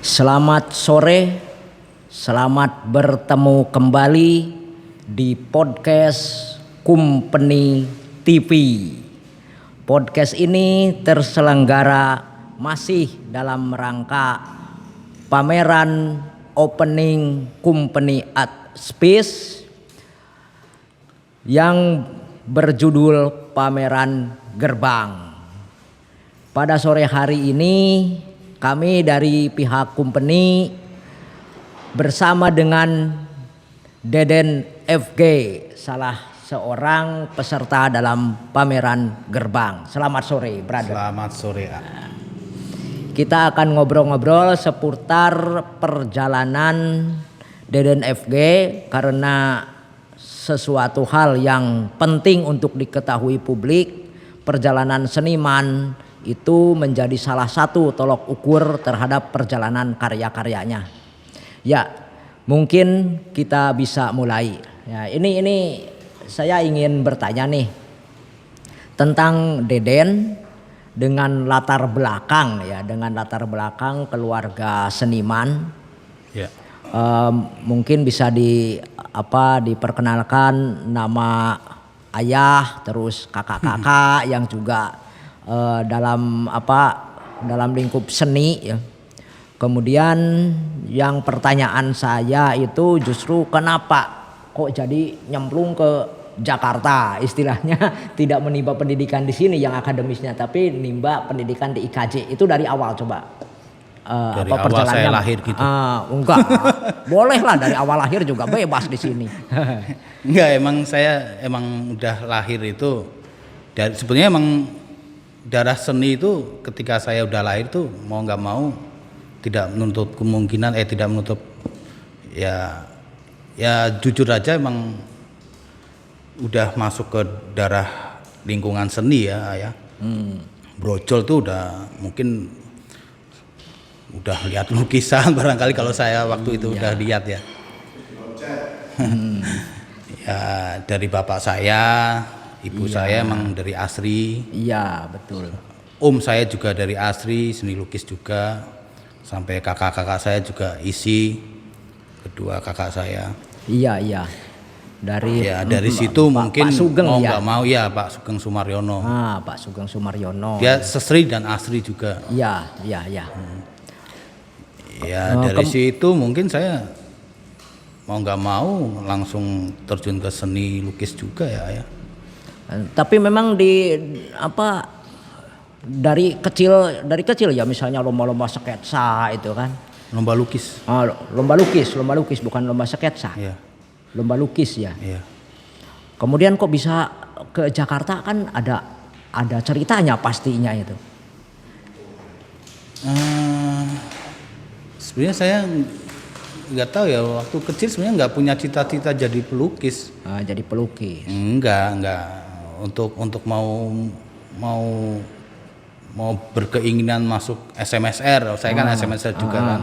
Selamat sore, selamat bertemu kembali di podcast Kumpeni TV. Podcast ini terselenggara masih dalam rangka pameran opening Kumpeni Art Space yang berjudul Pameran Gerbang. Pada sore hari ini kami dari pihak Kumpeni bersama dengan Deden FG, salah seorang peserta dalam pameran Gerbang. Selamat sore, brother. Selamat sore. Kita akan ngobrol-ngobrol seputar perjalanan Deden FG karena sesuatu hal yang penting untuk diketahui publik. Perjalanan seniman itu menjadi salah satu tolok ukur terhadap perjalanan karya-karyanya. Ya, mungkin kita bisa mulai. Ya, ini saya ingin bertanya nih tentang Deden dengan latar belakang dengan keluarga seniman. Ya. Mungkin bisa diperkenalkan nama ayah, terus kakak-kakak yang juga dalam lingkup seni ya. Kemudian yang pertanyaan saya itu justru kenapa kok jadi nyemplung ke Jakarta, istilahnya tidak menimba pendidikan di sini yang akademisnya tapi nimba pendidikan di IKJ. Itu dari awal coba dari awal saya lahir gitu. Enggak. Boleh lah dari awal lahir juga bebas di sini. Enggak, saya udah lahir itu dari sebenarnya emang darah seni itu ketika saya udah lahir tuh mau nggak mau tidak menutup kemungkinan tidak menutup ya jujur aja emang udah masuk ke darah lingkungan seni ya. Brojol tuh udah mungkin udah lihat lukisan barangkali kalau saya waktu itu udah lihat ya. Ya dari bapak saya, ibu saya emang dari ASRI. Iya, betul. Om saya juga dari ASRI, seni lukis juga. Sampai kakak-kakak saya juga isi. Kedua kakak saya. Iya. Dari situ mungkin Pak Sugeng, mau nggak mau ya Pak Sugeng Sumaryono. Pak Sugeng Sumaryono. Dia sesri dan ASRI juga. Iya. Ya dari situ mungkin saya mau nggak mau langsung terjun ke seni lukis juga ya. Tapi memang dari kecil ya, misalnya lomba-lomba sketsa itu kan. Lomba lukis. Lomba lukis bukan lomba sketsa. Iya. Lomba lukis ya. Iya. Kemudian kok bisa ke Jakarta, kan ada ceritanya pastinya itu. Sebenarnya saya nggak tahu ya, waktu kecil sebenarnya nggak punya cita-cita jadi pelukis. Jadi pelukis. Enggak. Untuk mau berkeinginan masuk SMSR. Saya kan SMSR juga kan.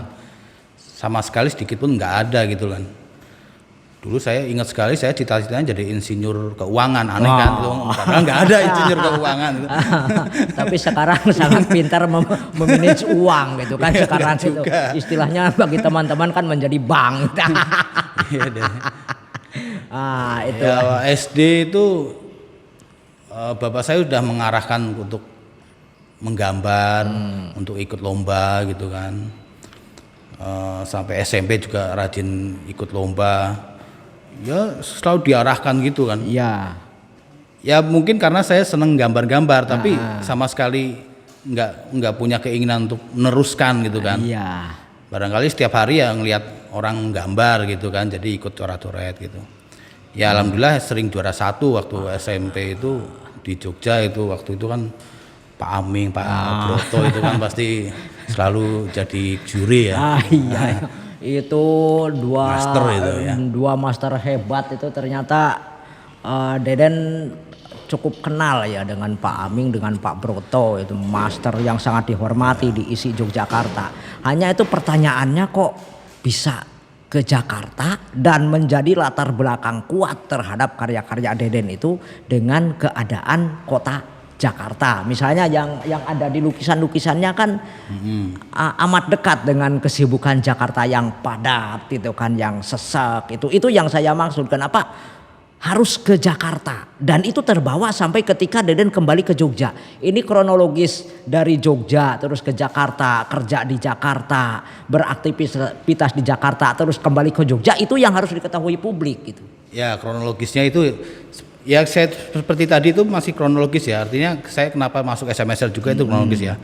Sama sekali sedikit pun nggak ada gitu kan. Dulu saya ingat sekali saya cita-citanya jadi insinyur keuangan. Aneh kan, padahal nggak ada insinyur keuangan. Tapi sekarang sangat pintar memanage uang gitu kan. Sekarang itu istilahnya bagi teman-teman kan menjadi bank. Iya deh. Itu. Ya, SD itu bapak saya sudah mengarahkan untuk menggambar, untuk ikut lomba gitu kan. Sampai SMP juga rajin ikut lomba. Ya selalu diarahkan gitu kan. Iya. Ya mungkin karena saya seneng gambar-gambar, tapi sama sekali nggak punya keinginan untuk meneruskan gitu kan. Iya. Barangkali setiap hari ya ngelihat orang gambar gitu kan, jadi ikut coret-coret gitu. Ya alhamdulillah sering juara 1 waktu SMP itu di Jogja itu, waktu itu kan Pak Aming, Pak Broto itu kan pasti selalu jadi juri ya. Iya. Itu dua master hebat itu ternyata. Deden cukup kenal ya dengan Pak Aming, dengan Pak Broto, itu master yang sangat dihormati di ISI Yogyakarta. Hanya itu pertanyaannya, kok bisa ke Jakarta dan menjadi latar belakang kuat terhadap karya-karya Deden itu dengan keadaan kota Jakarta. Misalnya yang ada di lukisan-lukisannya kan amat dekat dengan kesibukan Jakarta yang padat itu kan, yang sesak itu yang saya maksud. Kenapa harus ke Jakarta, dan itu terbawa sampai ketika Deden kembali ke Jogja. Ini kronologis dari Jogja terus ke Jakarta, kerja di Jakarta, beraktivitas di Jakarta, terus kembali ke Jogja, itu yang harus diketahui publik gitu. Ya, kronologisnya itu ya saya seperti tadi itu masih kronologis ya. Artinya saya kenapa masuk SMSR juga itu kronologis ya.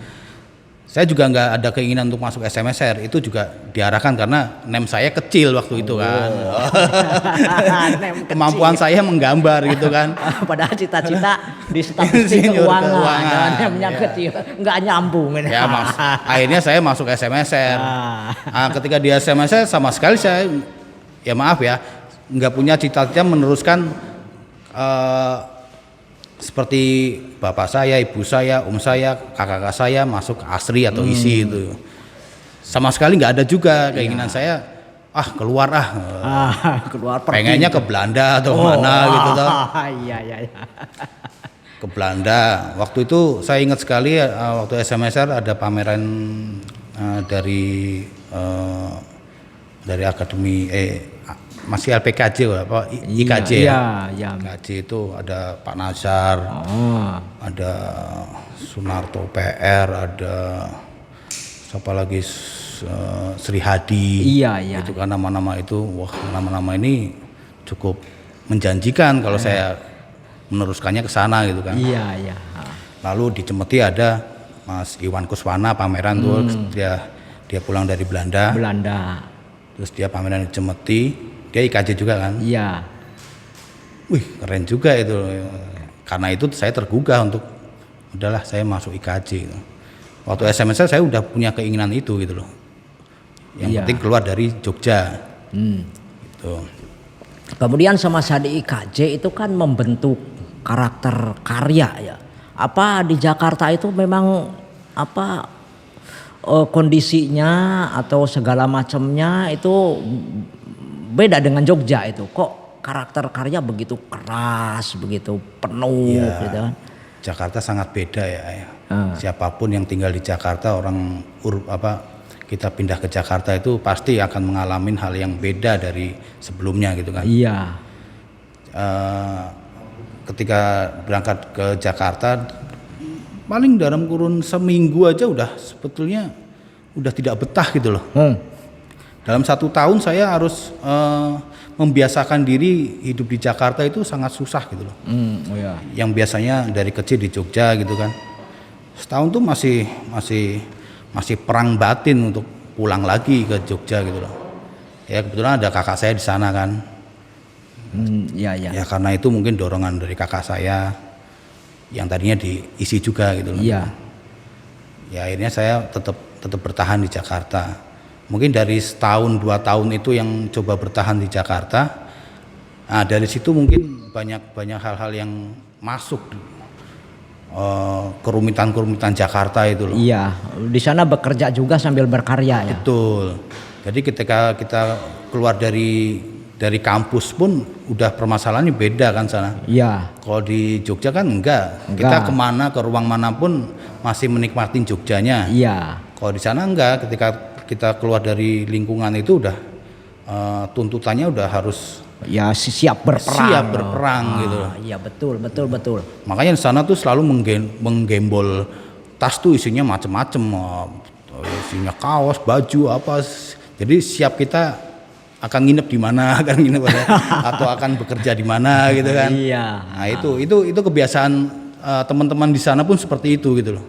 Saya juga nggak ada keinginan untuk masuk SMSR, itu juga diarahkan karena nem saya kecil waktu itu kan. Kemampuan saya menggambar gitu kan. Padahal cita-cita di statistik keuangan, nemnya kecil, nggak nyambung. Ya mas, akhirnya saya masuk SMSR. Nah, ketika di SMSR sama sekali saya, ya maaf ya, nggak punya cita-cita meneruskan seperti bapak saya, ibu saya, saya, kakak-kakak saya masuk ASRI atau ISI itu. Sama sekali nggak ada juga keinginan saya, keluar keluar pengennya ke Belanda atau mana gitu toh. Iya. Ke Belanda. Waktu itu saya ingat sekali waktu SMSR ada pameran dari akademi masih LPKJ apa IKJ ya. IKJ itu ada Pak Nazar, ada Sunarto PR, ada siapa lagi Sri Hadi. Iya. Itu kan nama-nama itu, wah nama-nama ini cukup menjanjikan kalau saya meneruskannya ke sana gitu kan. Iya. Lalu di Cemeti ada Mas Iwan Kuswana pameran tuh, dia pulang dari Belanda. Terus dia pameran di Cemeti. Dia IKJ juga kan? Iya. Wih, keren juga itu. Karena itu saya tergugah untuk udahlah saya masuk IKJ. Waktu SMSR saya udah punya keinginan itu gitu loh. Yang penting keluar dari Jogja. Gitu. Kemudian sama di IKJ itu kan membentuk karakter karya ya. Apa di Jakarta itu memang kondisinya atau segala macamnya itu beda dengan Jogja itu. Kok karakter karya begitu keras, begitu penuh gitu kan. Jakarta sangat beda ya. Siapapun yang tinggal di Jakarta, orang kita pindah ke Jakarta itu pasti akan mengalami hal yang beda dari sebelumnya gitu kan. Iya. Ketika berangkat ke Jakarta paling dalam kurun seminggu aja udah sebetulnya udah tidak betah gitu loh. Dalam 1 tahun saya harus membiasakan diri hidup di Jakarta itu sangat susah gitu loh. Yang biasanya dari kecil di Jogja gitu kan, setahun tuh masih perang batin untuk pulang lagi ke Jogja gitu loh. Ya kebetulan ada kakak saya di sana kan. Ya karena itu mungkin dorongan dari kakak saya yang tadinya diisi juga gitu loh. Iya. Ya akhirnya saya tetap bertahan di Jakarta. Mungkin dari 1-2 tahun itu yang coba bertahan di Jakarta. Nah, dari situ mungkin banyak hal-hal yang masuk kerumitan Jakarta itu loh. Iya, di sana bekerja juga sambil berkarya ya. Betul. Jadi ketika kita keluar dari kampus pun udah permasalahannya beda kan sana. Iya. Kalau di Jogja kan enggak. Kita kemana, ke ruang manapun masih menikmatin Jogjanya. Iya. Kalau di sana enggak, ketika kita keluar dari lingkungan itu udah tuntutannya udah harus siap berperang gitu. Iya betul. Makanya di sana tuh selalu menggembol tas tuh isinya macem-macem, isinya kaos, baju apa. Jadi siap kita akan nginep di mana, atau akan bekerja di mana gitu kan. Iya. Nah itu kebiasaan teman-teman di sana pun seperti itu gitu loh.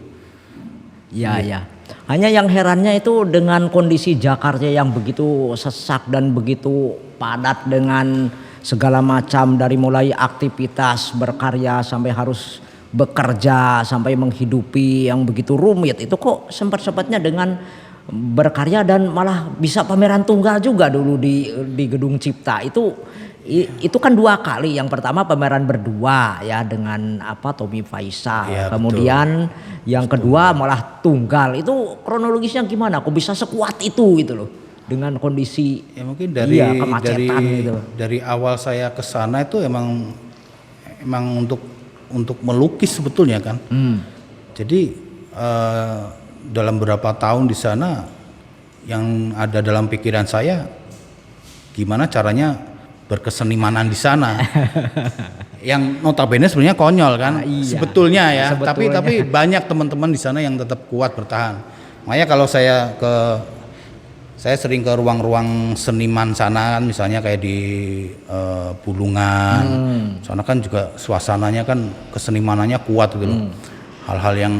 Iya. Hanya yang herannya itu dengan kondisi Jakarta yang begitu sesak dan begitu padat dengan segala macam, dari mulai aktivitas berkarya sampai harus bekerja sampai menghidupi yang begitu rumit. Itu kok sempat-sempatnya dengan berkarya dan malah bisa pameran tunggal juga dulu di Gedung Cipta. Itu kan 2 kali. Yang pertama pameran berdua ya dengan Tommy Faisal. Ya, kemudian yang kedua malah tunggal. Itu kronologisnya gimana? Kok bisa sekuat itu gitu loh? Dengan kondisi ya mungkin kemacetan gitu. Dari awal saya ke sana itu emang untuk untuk melukis sebetulnya kan. Jadi dalam beberapa tahun di sana yang ada dalam pikiran saya gimana caranya berkesenimanan di sana. Yang notabene sebenarnya konyol kan, iya. sebetulnya ya. Sebetulnya. Tapi banyak teman-teman di sana yang tetap kuat bertahan. Makanya kalau saya sering ke ruang-ruang seniman sana kan, misalnya kayak di Bulungan. Sana kan juga suasananya kan kesenimanannya kuat gitu loh. Hal-hal yang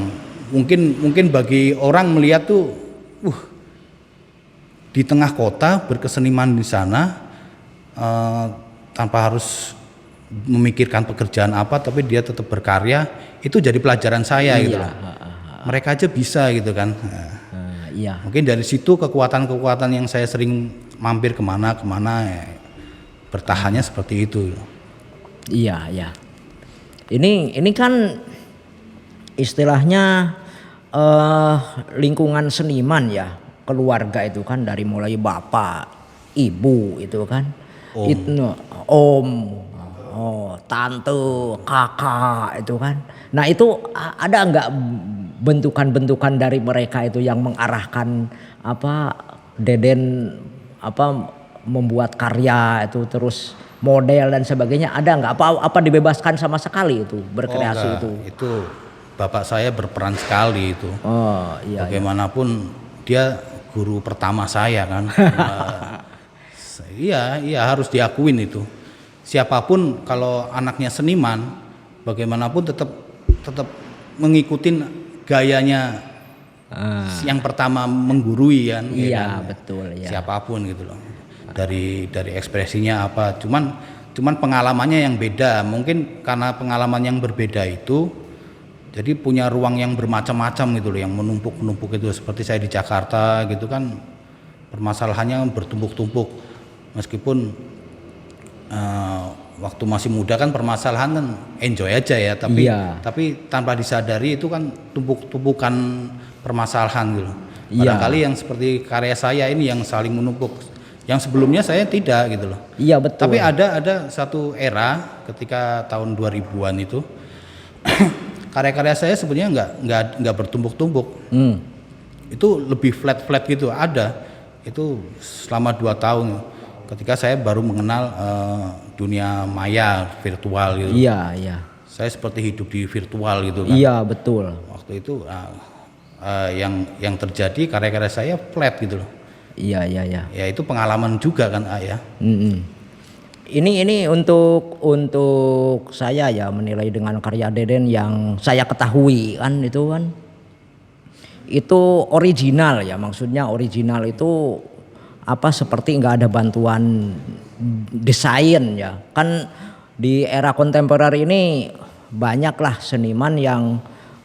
mungkin bagi orang melihat tuh di tengah kota berkeseniman di sana tanpa harus memikirkan pekerjaan apa, tapi dia tetap berkarya, itu jadi pelajaran saya gitu loh. Mereka aja bisa gitu kan. Iya. Mungkin dari situ kekuatan-kekuatan yang saya sering mampir kemana bertahannya seperti itu. Iya, iya. Ini kan istilahnya lingkungan seniman ya, keluarga itu kan dari mulai bapak, ibu itu kan, om, tante, kakak itu kan. Nah itu ada nggak bentukan-bentukan dari mereka itu yang mengarahkan Deden membuat karya itu terus model dan sebagainya, ada nggak apa dibebaskan sama sekali itu berkreasi itu? Itu bapak saya berperan sekali itu. Iya. Bagaimanapun dia guru pertama saya kan. Iya harus diakuin itu. Siapapun kalau anaknya seniman, bagaimanapun tetap mengikuti gayanya yang pertama menggurui kan. Iya kan? betul ya. Siapapun gitu loh. Dari ekspresinya apa. Cuman pengalamannya yang beda. Mungkin karena pengalaman yang berbeda itu, jadi punya ruang yang bermacam-macam gitu loh, yang menumpuk itu. Seperti saya di Jakarta gitu kan, permasalahannya bertumpuk-tumpuk. Meskipun waktu masih muda kan permasalahan kan enjoy aja ya, tapi tanpa disadari itu kan tumpukan permasalahan gitu. Barangkali yang seperti karya saya ini yang saling menumpuk, yang sebelumnya saya tidak gitu loh. Iya betul. Tapi ada satu era ketika tahun 2000-an itu karya-karya saya sebenarnya nggak bertumpuk-tumpuk. Itu lebih flat gitu. Ada itu selama 2 tahun ketika saya baru mengenal dunia maya virtual gitu. Iya. Saya seperti hidup di virtual gitu kan. Iya betul. Waktu itu yang terjadi karya-karya saya flat gitu loh. Iya. Ya itu pengalaman juga kan ya. Ini untuk saya ya menilai dengan karya Deden yang saya ketahui kan itu original ya, maksudnya original itu seperti nggak ada bantuan desain ya kan. Di era kontemporer ini banyaklah seniman yang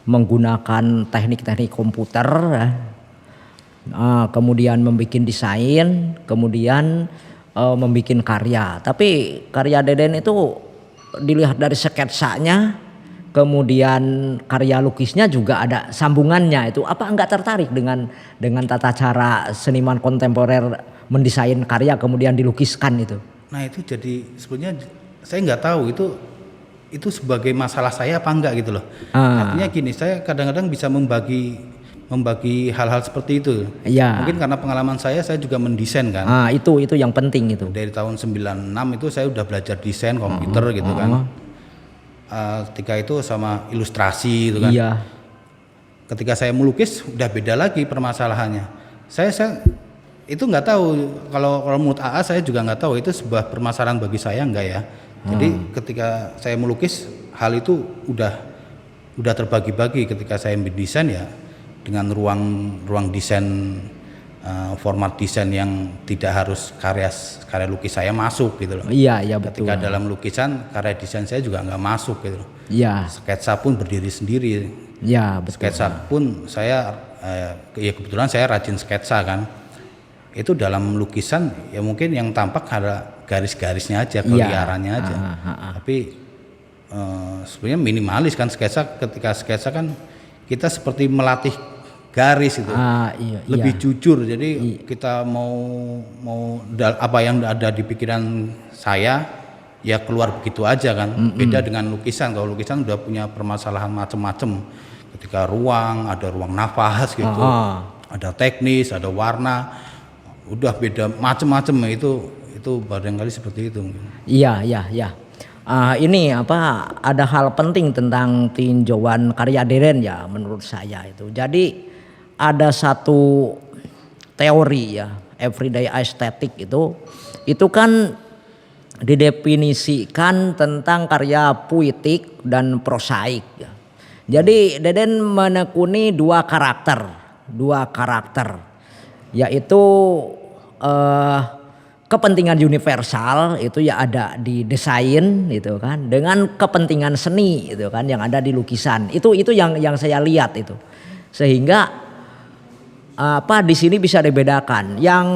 menggunakan teknik-teknik komputer ya. Kemudian membuat desain, kemudian membuat karya. Tapi karya Deden itu dilihat dari sketsanya, kemudian karya lukisnya juga ada sambungannya itu. Apa enggak tertarik dengan tata cara seniman kontemporer mendesain karya kemudian dilukiskan itu? Nah itu jadi sebenarnya saya nggak tahu itu sebagai masalah saya apa enggak gitu loh. Artinya gini, saya kadang-kadang bisa membagi hal-hal seperti itu. Iya. Mungkin karena pengalaman saya juga mendesain kan. Itu yang penting itu. Dari tahun 96 itu saya udah belajar desain komputer gitu kan. Ketika itu sama ilustrasi gitu kan. Iya. Ketika saya melukis udah beda lagi permasalahannya. Saya itu nggak tahu, kalau menurut AA saya juga nggak tahu itu sebuah permasalahan bagi saya enggak ya. Jadi ketika saya melukis hal itu udah terbagi-bagi. Ketika saya mendesain ya dengan ruang desain, format desain yang tidak harus karya lukis saya masuk gitu loh. Iya betul. Ketika dalam lukisan karya desain saya juga nggak masuk gitu loh. Iya. Sketsa pun berdiri sendiri. Iya betul. Sketsa pun saya ya kebetulan saya rajin sketsa kan. Itu dalam lukisan ya mungkin yang tampak ada garis-garisnya aja, keliarannya aja. Tapi sebenarnya minimalis kan sketsa. Ketika sketsa kan kita seperti melatih garis itu. Lebih jujur. Jadi kita mau apa yang ada di pikiran saya ya keluar begitu aja kan. Beda dengan lukisan. Kalau lukisan udah punya permasalahan macam-macam. Ketika ada ruang nafas gitu, ada teknis, ada warna, udah beda macam-macam itu barangkali seperti itu. Iya, iya, iya. Ini apa? Ada hal penting tentang tinjauan karya Deden ya menurut saya itu. Jadi ada satu teori ya, everyday aesthetic itu kan didefinisikan tentang karya puitik dan prosaik ya. Jadi Deden menekuni dua karakter yaitu kepentingan universal itu ya ada di desain itu kan, dengan kepentingan seni itu kan yang ada di lukisan. Itu yang saya lihat itu. Sehingga di sini bisa dibedakan. Yang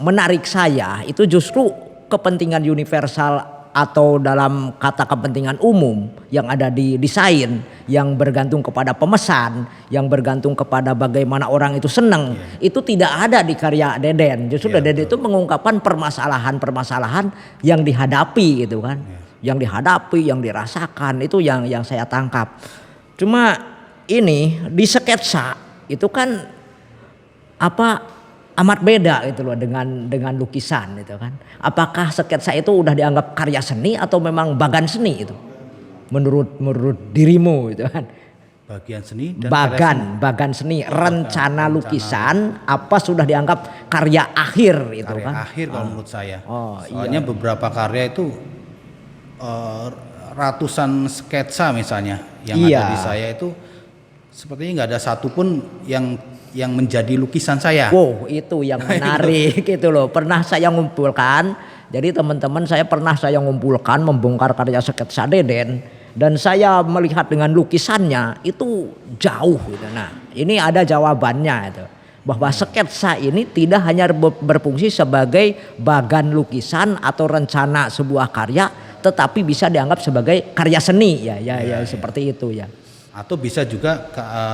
menarik saya itu justru kepentingan universal atau dalam kata kepentingan umum yang ada di desain, yang bergantung kepada pemesan, yang bergantung kepada bagaimana orang itu senang, itu tidak ada di karya Deden. Justru Deden itu mengungkapkan permasalahan-permasalahan yang dihadapi gitu kan, yang dihadapi, yang dirasakan, itu yang saya tangkap. Cuma ini di sketsa itu kan amat beda gitu loh dengan lukisan gitu kan. Apakah sketsa itu udah dianggap karya seni atau memang bagan seni itu? Menurut dirimu gitu kan. Bagian seni dan bagan seni, rencana lukisan apa sudah dianggap karya akhir itu karya kan? Akhir kalau menurut saya. Iya. Soalnya beberapa karya itu ratusan sketsa misalnya yang ada di saya itu sepertinya nggak ada satupun yang menjadi lukisan saya. Wow, itu yang menarik gitu loh. Pernah saya ngumpulkan. Jadi teman-teman saya ngumpulkan membongkar karya sketsa Deden dan saya melihat dengan lukisannya itu jauh gitu. Nah, ini ada jawabannya itu. Bahwa sketsa ini tidak hanya berfungsi sebagai bagan lukisan atau rencana sebuah karya, tetapi bisa dianggap sebagai karya seni ya seperti itu ya. Atau bisa juga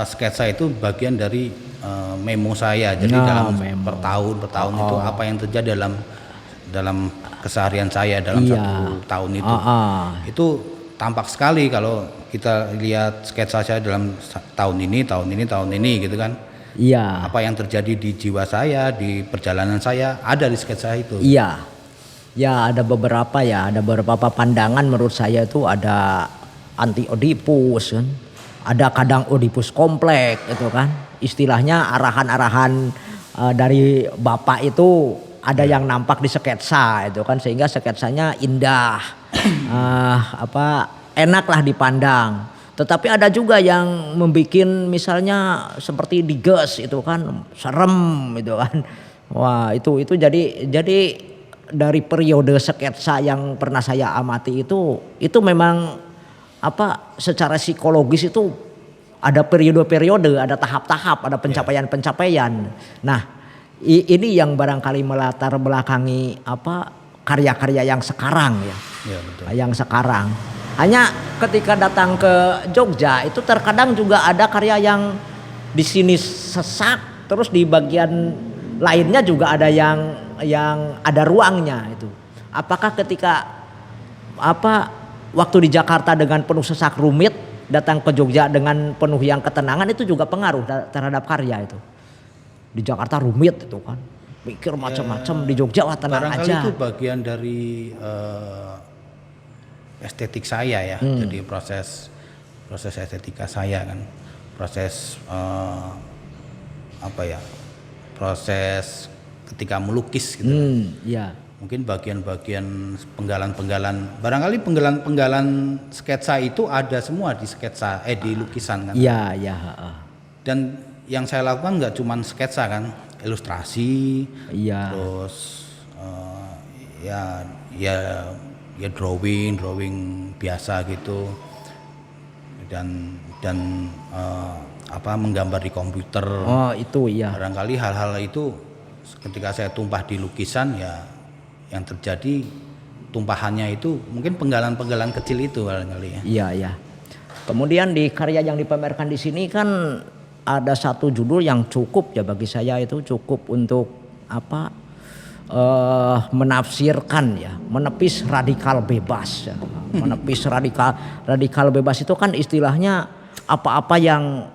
sketsa itu bagian dari memo saya. Jadi dalam per tahun itu apa yang terjadi dalam keseharian saya dalam satu tahun itu. Itu tampak sekali kalau kita lihat sketsa saya dalam tahun ini gitu kan. Iya. Apa yang terjadi di jiwa saya, di perjalanan saya ada di sketsa itu. Iya. Ya ada beberapa pandangan menurut saya itu ada anti Oedipus kan. Ada kadang Oedipus kompleks itu kan. Istilahnya arahan-arahan dari Bapak itu ada yang nampak di sketsa itu kan, sehingga sketsanya indah, enak lah dipandang. Tetapi ada juga yang membuat misalnya seperti diges itu kan, serem itu kan. Wah itu jadi dari periode sketsa yang pernah saya amati itu memang secara psikologis itu ada periode-periode, ada tahap-tahap, ada pencapaian-pencapaian. Nah, ini yang barangkali melatar belakangi karya-karya yang sekarang ya. Ya, betul. Yang sekarang. Hanya ketika datang ke Jogja itu terkadang juga ada karya yang di sini sesak, terus di bagian lainnya juga ada yang ada ruangnya itu. Apakah ketika waktu di Jakarta dengan penuh sesak rumit, datang ke Jogja dengan penuh yang ketenangan itu juga pengaruh terhadap karya itu. Di Jakarta rumit itu kan, mikir macam-macam, di Jogja wah tenang barangkali aja. Itu bagian dari estetik saya ya. Jadi proses estetika saya kan, proses proses ketika melukis gitu. Iya. Mungkin bagian-bagian penggalan-penggalan, barangkali penggalan-penggalan sketsa itu ada semua di sketsa di lukisan kan. Iya. Dan yang saya lakukan nggak cuma sketsa kan, ilustrasi, terus ya drawing biasa gitu, dan menggambar di komputer. Oh itu iya. Barangkali hal-hal itu ketika saya tumpah di lukisan ya. Yang terjadi tumpahannya itu mungkin penggalan-penggalan kecil itu barangkali ya. Iya. Kemudian di karya yang dipamerkan di sini kan ada satu judul yang cukup ya bagi saya itu cukup untuk menafsirkan ya, menepis radikal bebas ya. Menepis radikal bebas itu kan istilahnya apa-apa yang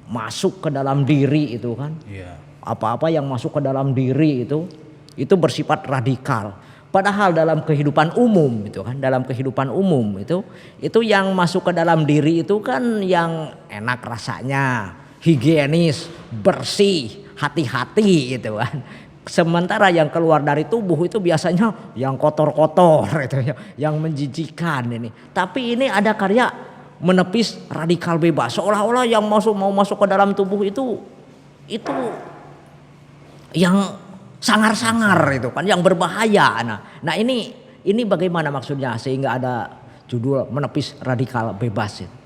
masuk ke dalam diri itu kan. Iya. Apa-apa yang masuk ke dalam diri itu bersifat radikal. Padahal dalam kehidupan umum itu kan, dalam kehidupan umum itu yang masuk ke dalam diri itu kan yang enak rasanya, higienis, bersih, hati-hati gitu kan. Sementara yang keluar dari tubuh itu biasanya yang kotor-kotor itu ya, yang menjijikan ini. Tapi ini ada karya menepis radikal bebas, seolah-olah yang mau masuk ke dalam tubuh itu yang sangar-sangar itu kan, yang berbahaya. Nah ini bagaimana maksudnya sehingga ada judul menepis radikal bebas itu?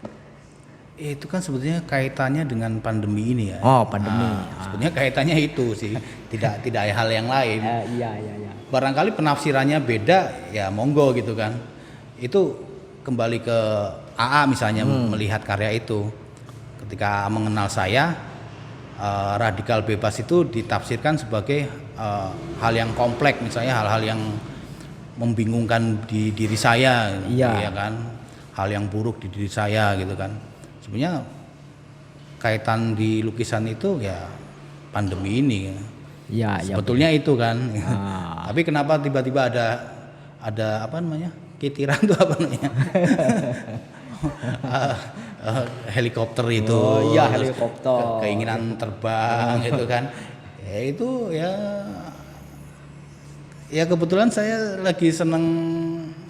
Itu kan sebetulnya kaitannya dengan pandemi ini ya. Oh, pandemi. Sebetulnya kaitannya itu sih, tidak hal yang lain. Iya. Barangkali penafsirannya beda, ya monggo gitu kan. Itu kembali ke AA misalnya melihat karya itu. Ketika mengenal saya, radikal bebas itu ditafsirkan sebagai hal yang kompleks, misalnya hal-hal yang membingungkan di diri saya, ya kan, hal yang buruk di diri saya gitu kan. Sebenarnya kaitan di lukisan itu ya pandemi ini. Ya, sebetulnya itu kan. Tapi kenapa tiba-tiba ada apa namanya, kitiran itu apa namanya? Helikopter itu, iya helikopter, keinginan terbang gitu kan, ya itu ya kebetulan saya lagi seneng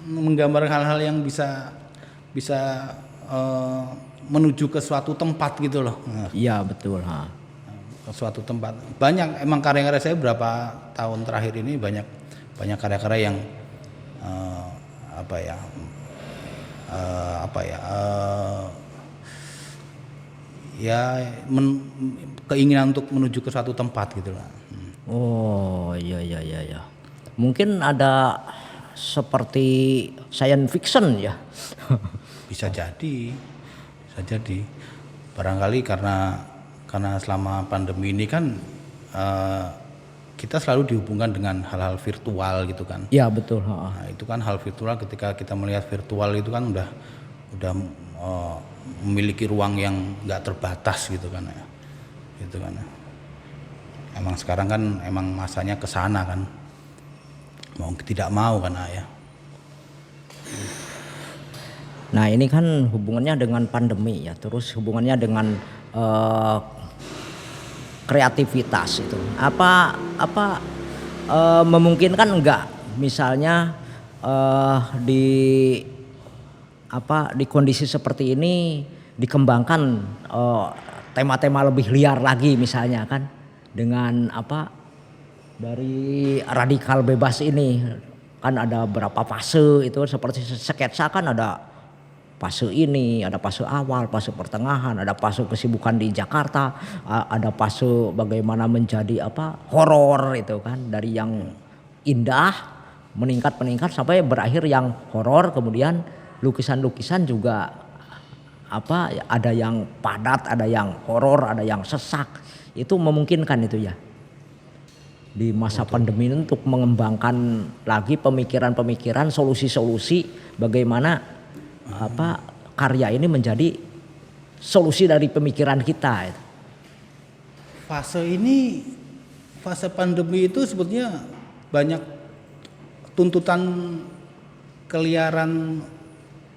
menggambar hal-hal yang bisa menuju ke suatu tempat gitu loh. Iya betul. Ke suatu tempat, banyak emang karya-karya saya beberapa tahun terakhir ini banyak karya-karya yang keinginan untuk menuju ke suatu tempat gitu lah. Oh iya. Mungkin ada seperti science fiction ya. Bisa jadi. Barangkali karena selama pandemi ini kan kita selalu dihubungkan dengan hal-hal virtual gitu kan. Iya betul. Nah, itu kan hal virtual, ketika kita melihat virtual itu kan udah memiliki ruang yang nggak terbatas gitu kan ya. Gitu kan. Emang sekarang kan emang masanya ke sana kan. Mau tidak mau kan ya. Nah ini kan hubungannya dengan pandemi ya, terus hubungannya dengan kreativitas itu. Apa memungkinkan enggak misalnya di kondisi seperti ini dikembangkan tema-tema lebih liar lagi misalnya kan, dengan dari radikal bebas ini kan ada berapa fase itu, seperti sketsa kan ada fase ini, ada fase awal, fase pertengahan, ada fase kesibukan di Jakarta, ada fase bagaimana menjadi horor itu kan, dari yang indah meningkat sampai berakhir yang horor. Kemudian lukisan-lukisan juga ada yang padat, ada yang horor, ada yang sesak. Itu memungkinkan itu ya di masa pandemi untuk mengembangkan lagi pemikiran-pemikiran, solusi-solusi bagaimana karya ini menjadi solusi dari pemikiran kita. Fase pandemi itu sebetulnya banyak tuntutan keliaran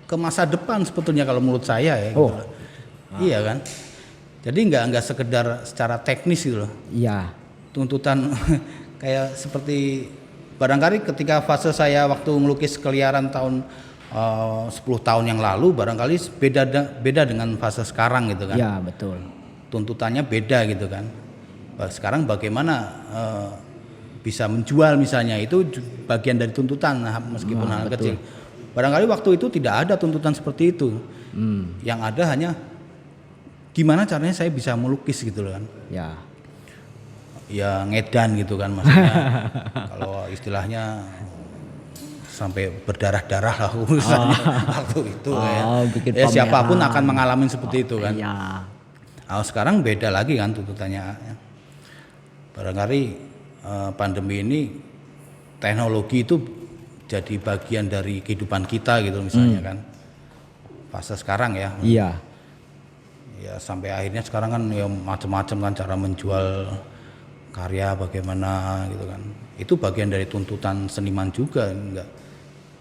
ke masa depan sebetulnya kalau menurut saya ya. Oh. Gitu. Iya kan. Jadi nggak sekedar secara teknis gitu loh. Iya. Tuntutan kayak seperti barangkali ketika fase saya waktu melukis keliaran tahun 10 tahun yang lalu barangkali beda dengan fase sekarang gitu kan. Iya betul. Tuntutannya beda gitu kan. Sekarang bagaimana bisa menjual misalnya, itu bagian dari tuntutan meskipun hal kecil. Barangkali waktu itu tidak ada tuntutan seperti itu. Yang ada hanya gimana caranya saya bisa melukis gitu loh kan. Ya ngedan gitu kan maksudnya. Kalau istilahnya sampai berdarah-darah lah urusannya waktu itu ya. Siapapun akan mengalami seperti itu kan. Sekarang beda lagi kan tuntutannya. Barangkali pandemi ini teknologi itu jadi bagian dari kehidupan kita gitu misalnya kan. Fase sekarang ya. Iya. Ya sampai akhirnya sekarang kan ya macam-macam kan cara menjual karya bagaimana gitu kan. Itu bagian dari tuntutan seniman juga enggak.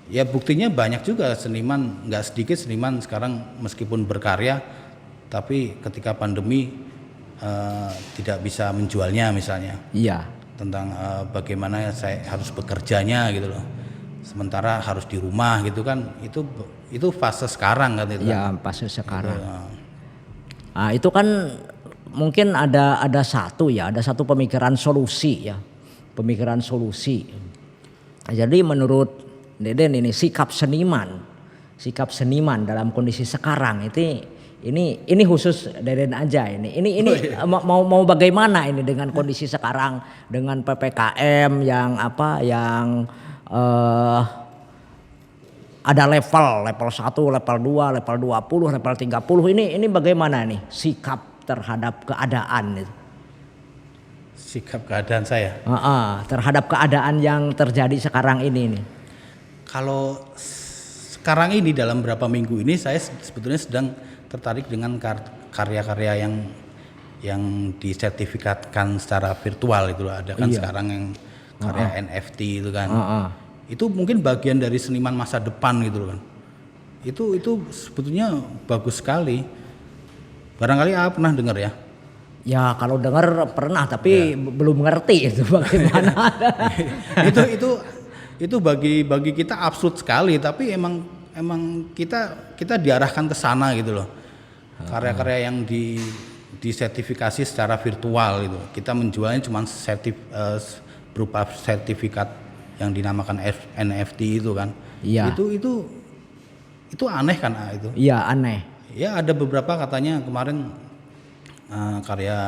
Ya buktinya banyak juga seniman, enggak sedikit seniman sekarang meskipun berkarya tapi ketika pandemi tidak bisa menjualnya misalnya. Iya. Tentang bagaimana saya harus bekerjanya gitu loh. Sementara harus di rumah gitu kan. Itu fase sekarang kan itu. Iya, fase sekarang. Itu, Nah, itu kan mungkin ada satu pemikiran solusi ya. Pemikiran solusi. Jadi menurut Deden ini sikap seniman dalam kondisi sekarang itu ini khusus Deden aja ini. Mau bagaimana ini dengan kondisi sekarang dengan PPKM yang ada level 1, level 2, level 20, level 30. Ini bagaimana nih sikap terhadap keadaan itu? sikap keadaan saya. Terhadap keadaan yang terjadi sekarang ini nih. Kalau sekarang ini dalam beberapa minggu ini saya sebetulnya sedang tertarik dengan karya-karya yang disertifikatkan secara virtual itu ada kan sekarang yang karya NFT itu kan. Itu mungkin bagian dari seniman masa depan gitu kan. Itu sebetulnya bagus sekali. Barangkali pernah dengar ya? Ya kalau dengar pernah tapi belum ngerti itu bagaimana. itu bagi kita absurd sekali tapi emang kita diarahkan ke sana gitu loh. Karya-karya yang disertifikasi secara virtual gitu. Kita menjualnya cuma berupa sertifikat yang dinamakan NFT itu kan. Iya. Itu aneh kan itu. Iya aneh. Ya ada beberapa katanya kemarin karya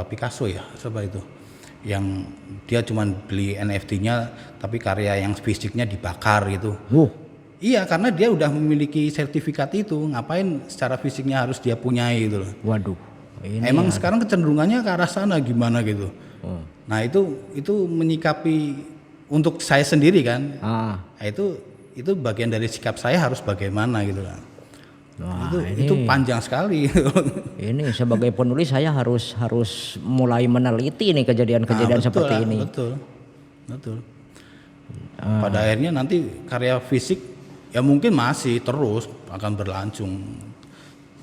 Picasso ya itu yang dia cuma beli NFT-nya tapi karya yang fisiknya dibakar gitu. Iya karena dia udah memiliki sertifikat itu ngapain secara fisiknya harus dia punyai gitu loh. Waduh. Emang sekarang kecenderungannya ke arah sana gimana gitu. Nah itu menyikapi untuk saya sendiri kan. Nah, itu bagian dari sikap saya harus bagaimana gitu kan. Wah, itu panjang sekali. Ini sebagai penulis saya harus mulai meneliti nih kejadian-kejadian seperti ini. Betul. Pada akhirnya nanti karya fisik ya mungkin masih terus akan berlangsung.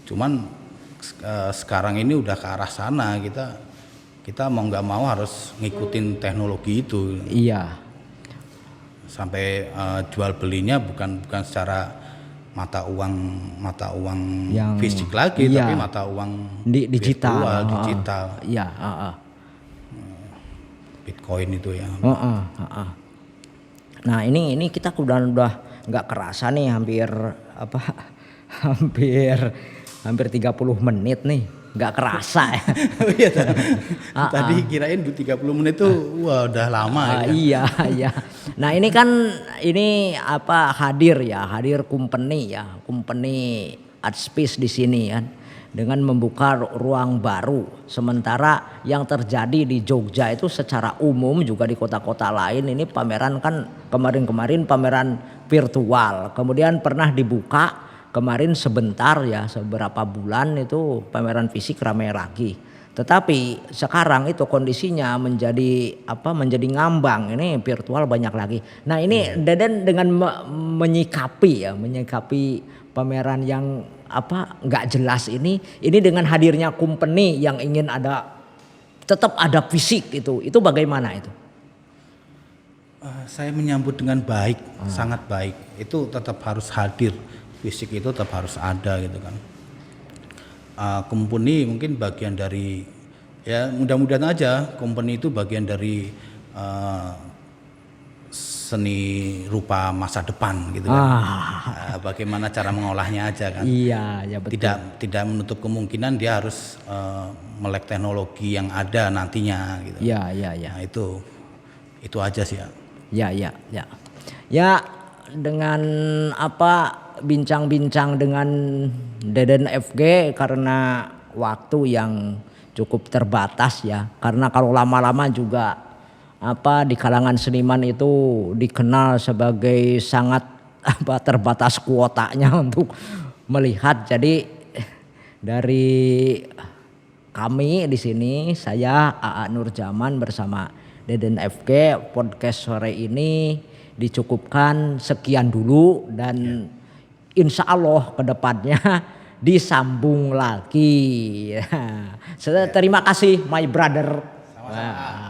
Cuman sekarang ini udah ke arah sana kita mau nggak mau harus ngikutin teknologi itu. Iya. Sampai jual belinya bukan secara mata uang yang fisik lagi tapi mata uang digital. Iya. Bitcoin itu ya. Nah ini kita udah nggak kerasa nih hampir 30 menit nih. Nggak kerasa ya. Tadi kirain 30 menit tuh wah udah lama ya. Iya. Nah ini kan hadir company art space di sini kan dengan membuka ruang baru. Sementara yang terjadi di Jogja itu secara umum juga di kota-kota lain ini pameran kan kemarin pameran virtual. Kemudian pernah dibuka kemarin sebentar ya beberapa bulan itu pameran fisik ramai lagi. Tetapi sekarang itu kondisinya menjadi ngambang, ini virtual banyak lagi. Nah ini Deden dengan menyikapi pameran yang nggak jelas ini dengan hadirnya company yang ingin tetap ada fisik itu bagaimana itu? Saya menyambut dengan baik, sangat baik. Itu tetap harus hadir. Fisik itu tetap harus ada gitu kan. Company mungkin bagian dari ya mudah-mudahan aja company itu bagian dari seni rupa masa depan gitu kan. Bagaimana cara mengolahnya aja kan. Iya, ya betul. Tidak menutup kemungkinan dia harus melek teknologi yang ada nantinya gitu. Iya. Nah, itu aja sih ya. Ya. Ya dengan bincang-bincang dengan Deden FG karena waktu yang cukup terbatas ya. Karena kalau lama-lama juga di kalangan seniman itu dikenal sebagai sangat terbatas kuotanya untuk melihat. Jadi dari kami di sini, saya AA Nurjaman bersama Deden FG, podcast sore ini dicukupkan sekian dulu, dan insya Allah kedepannya disambung lagi. Terima kasih my brother. Sama-sama.